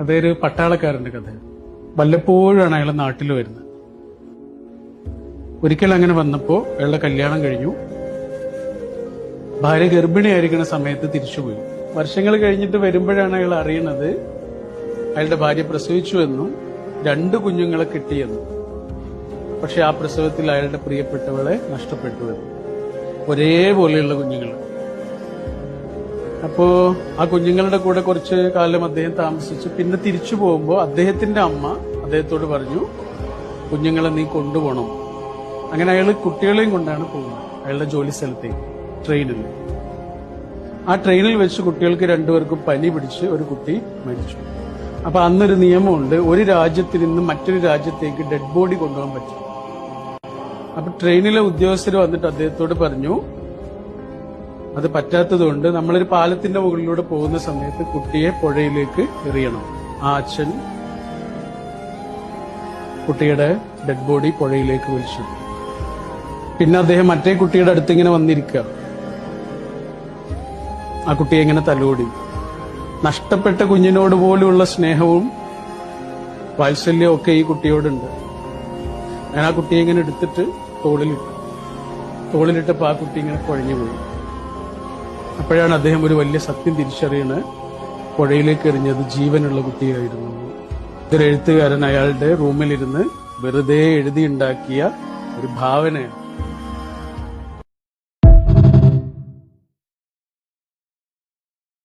അതൊരു പട്ടാളക്കാരന്റെ കഥ. വല്ലപ്പോഴാണ് അയാൾ നാട്ടിൽ വരുന്നത്. ഒരിക്കൽ അങ്ങനെ വന്നപ്പോ അയാളുടെ കല്യാണം കഴിഞ്ഞു. ഭാര്യ ഗർഭിണിയായിരിക്കുന്ന സമയത്ത് തിരിച്ചുപോയി. വർഷങ്ങൾ കഴിഞ്ഞിട്ട് വരുമ്പോഴാണ് അയാൾ അറിയുന്നത് അയാളുടെ ഭാര്യ പ്രസവിച്ചു എന്നും 2 കുഞ്ഞുങ്ങളെ കിട്ടിയെന്നും. പക്ഷെ ആ പ്രസവത്തിൽ അയാളുടെ പ്രിയപ്പെട്ടവളെ നഷ്ടപ്പെട്ടു എന്നും. ഒരേപോലെയുള്ള കുഞ്ഞുങ്ങൾ. അപ്പോ ആ കുഞ്ഞുങ്ങളുടെ കൂടെ കുറച്ച് കാലം അദ്ദേഹം താമസിച്ചു. പിന്നെ തിരിച്ചു പോകുമ്പോൾ അദ്ദേഹത്തിന്റെ അമ്മ അദ്ദേഹത്തോട് പറഞ്ഞു, കുഞ്ഞുങ്ങളെ നീ കൊണ്ടുപോകണം. അങ്ങനെ അയാൾ കുട്ടികളെയും കൊണ്ടാണ് പോകുന്നത് അയാളുടെ ജോലി സ്ഥലത്തേക്ക്, ട്രെയിനിൽ. ആ ട്രെയിനിൽ വെച്ച് കുട്ടികൾക്ക് 2 പേർക്കും പനി പിടിച്ച് ഒരു കുട്ടി മരിച്ചു. അപ്പൊ അന്നൊരു നിയമമുണ്ട്, ഒരു രാജ്യത്തിൽ നിന്ന് മറ്റൊരു രാജ്യത്തേക്ക് ഡെഡ് ബോഡി കൊണ്ടുപോകാൻ പറ്റും. അപ്പൊ ട്രെയിനിലെ ഉദ്യോഗസ്ഥർ വന്നിട്ട് അദ്ദേഹത്തോട് പറഞ്ഞു, അത് പറ്റാത്തതുകൊണ്ട് നമ്മളൊരു പാലത്തിന്റെ മുകളിലൂടെ പോകുന്ന സമയത്ത് കുട്ടിയെ പുഴയിലേക്ക് എറിയണം. ആ അച്ഛൻ കുട്ടിയുടെ ഡെഡ് ബോഡി പുഴയിലേക്ക് വലിച്ചു. പിന്നെ അദ്ദേഹം മറ്റേ കുട്ടിയുടെ അടുത്ത് ഇങ്ങനെ വന്നിരിക്കുക. ആ കുട്ടിയെ ഇങ്ങനെ തലോടി. നഷ്ടപ്പെട്ട കുഞ്ഞിനോട് പോലുള്ള സ്നേഹവും വാത്സല്യവും ഒക്കെ ഈ കുട്ടിയോടുണ്ട്. ഞാൻ ആ കുട്ടിയെ ഇങ്ങനെ എടുത്തിട്ട് തോളിലിട്ടപ്പോ ആ കുട്ടി ഇങ്ങനെ കുഴഞ്ഞുപോയി. അപ്പോഴാണ് അദ്ദേഹം ഒരു വലിയ സത്യം തിരിച്ചറിയുന്നത്, പുഴയിലേക്ക് എറിഞ്ഞത് ജീവനുള്ള കുട്ടിയായിരുന്നു. ഇതൊരു എഴുത്തുകാരൻ അയാളുടെ റൂമിലിരുന്ന് വെറുതെ എഴുതിയുണ്ടാക്കിയ ഒരു ഭാവനയാണ്.